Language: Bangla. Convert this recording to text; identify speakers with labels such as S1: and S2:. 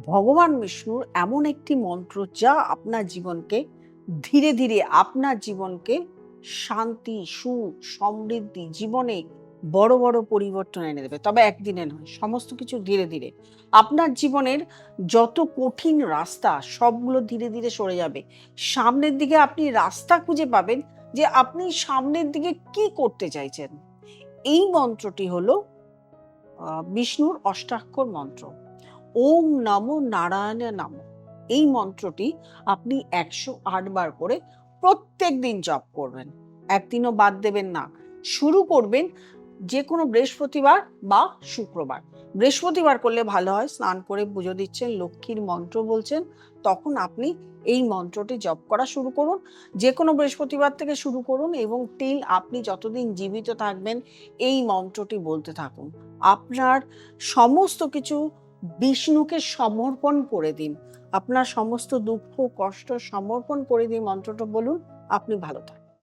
S1: ভগবান বিষ্ণুর এমন একটি মন্ত্র যা আপনার জীবনকে ধীরে ধীরে আপনার জীবনকে শান্তি, সুখ, সমৃদ্ধি, জীবনে বড় বড় পরিবর্তন এনে দেবে। তবে একদিনে নয়, সমস্ত কিছু ধীরে ধীরে। আপনার জীবনের যত কঠিন রাস্তা সবগুলো ধীরে ধীরে সরে যাবে। সামনের দিকে আপনি রাস্তা খুঁজে পাবেন যে আপনি সামনের দিকে কি করতে চাইছেন। এই মন্ত্রটি হলো বিষ্ণুর অষ্টাক্ষর মন্ত্র। ওম নমো নারায়ণ নাম। এই মন্ত্রটি আপনি ১০৮ বার করে প্রত্যেক দিন জপ করবেন, একদিনও বাদ দেবেন না। শুরু করবেন যে কোনো বৃহস্পতিবার বা শুক্রবার। বৃহস্পতিবার করলে ভালো হয়, স্নান করে পুজো দিচ্ছেন, লক্ষ্মীর মন্ত্র বলছেন, তখন আপনি এই মন্ত্রটি জপ করা শুরু করুন। যে কোনো বৃহস্পতিবার থেকে শুরু করুন এবং টিল আপনি যতদিন জীবিত থাকবেন এই মন্ত্রটি বলতে থাকুন। আপনার সমস্ত কিছু বিষ্ণুকে সমর্পণ করে দিন। আপনার সমস্ত দুঃখ কষ্ট সমর্পণ করে দিয়ে মন্ত্রটা বলুন, আপনি ভালো থাকবেন।